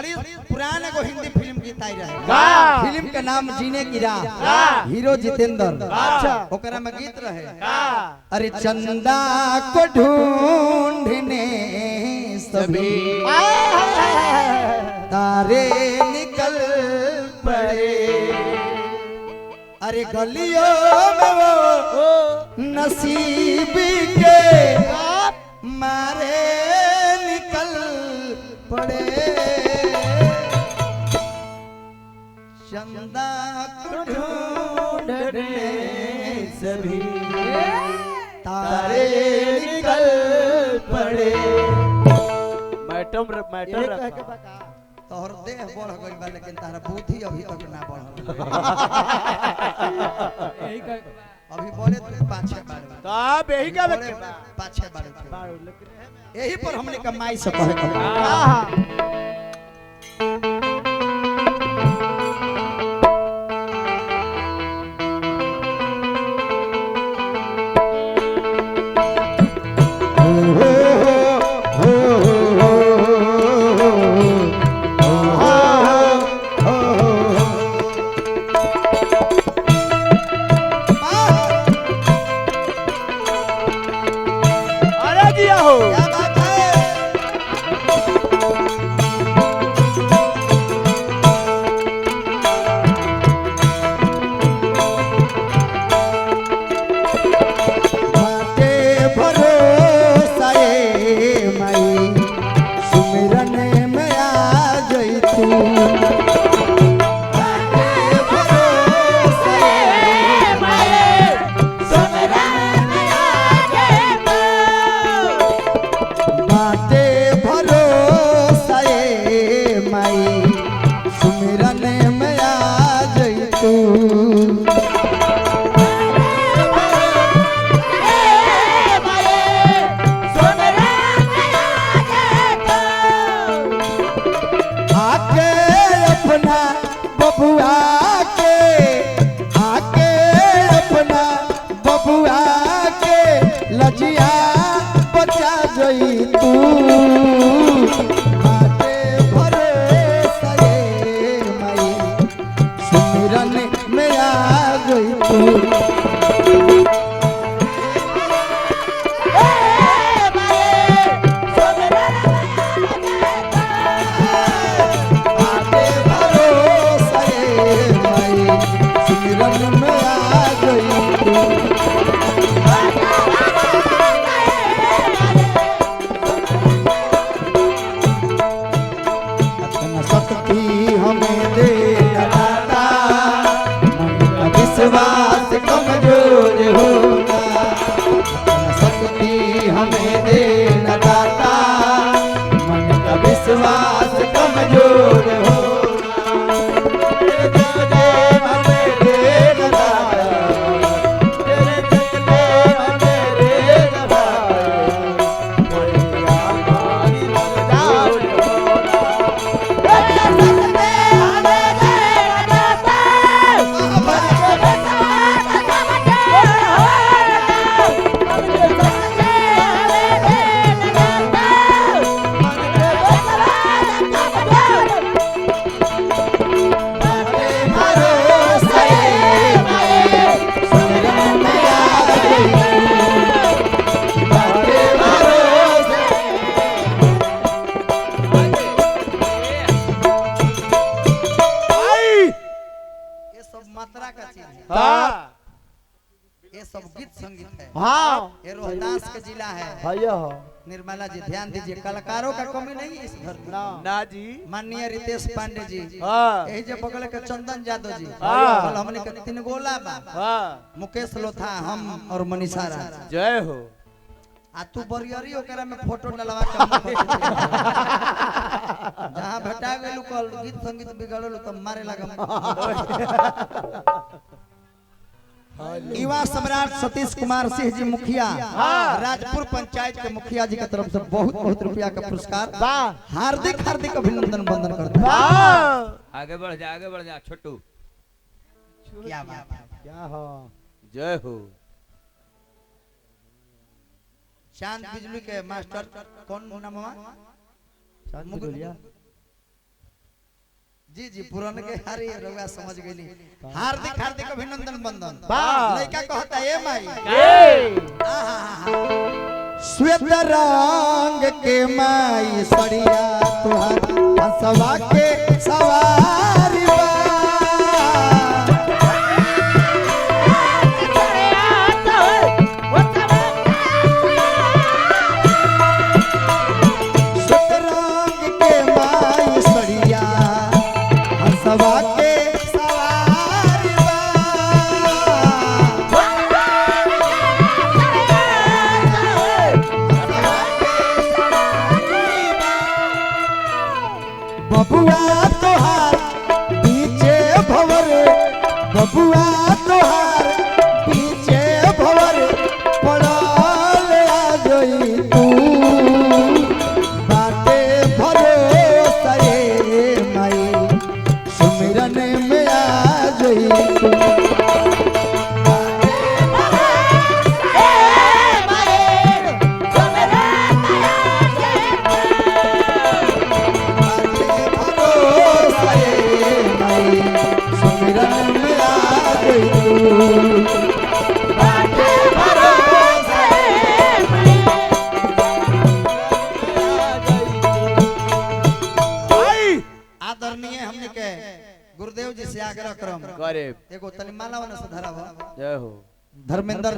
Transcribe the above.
बड़ी पुराने को हिंदी फिल्म गीत आई रहे। फिल्म का नाम जीने की राह, हीरो जितेंद्र। अच्छा ओकरा में गीत रहे, अरे चंदा को ढूंढने सभी तारे निकल पड़े, अरे गलियों में वो नसीब के मारे निकल पड़े, चंदा को ढूंढने सभी तारे निकल पड़े। मैटर तोहर देह बढ़ गइल बा लेकिन तारा बुद्धि अभी तक ना बढ़ल। अभी बोले तू पाछे बार तब यही का पाछे बार यही पर हमने कमाई से कहे निर्मला जी ध्यान दीजिए, कलाकारों का कमी नहीं है इस घर में ना जी। माननीय रितेश पांडे जी, यही जो बगल के चंदन यादव जी, कल हमने के तीन गोला बा, मुकेश लोथा, हम और मनीषा राज। जय हो। आ तू बरियरी ओकरा में फोटो डलवा के जहां भेटा गेलू कल गीत संगीत बिगड़ल तो मारे लगा। युवा सम्राट सतीश कुमार सिंह जी मुखिया, राजपुर पंचायत के मुखिया जी की तरफ से बहुत बहुत रुपया का पुरस्कार, हार्दिक हार्दिक अभिनंदन वंदन करते हैं। आगे बढ़ जा छोटू। क्या बात है, क्या हो। जय हो। चांद बिजली के मास्टर कौन नाम है? जी जी पुरान के हारी रउआ समझ गेली हार्दिक हार्दिक अभिनंदन बंदन वाह। लड़का कहता ए माई ए श्वेत रंग के माई सड़िया तुहार हंसवा के सवारी बा श्वेत रंग के माई सड़िया हंसवा के सवारी बा बबुआ तोहार पीछे भवर बबुआ तोहार पीछे भवर पड़ल आ जोई तू बाटे भरोसा रे माई सुमिरन में आ जोई तू भरोसा रे माई सुमिरन में आ जोई तू बाटे भरोसा आदरणीय हमने के गुरुदेव जी से आग्रह करम करे एगो तनी मालावन से धराव जय हो धर्मेंद्र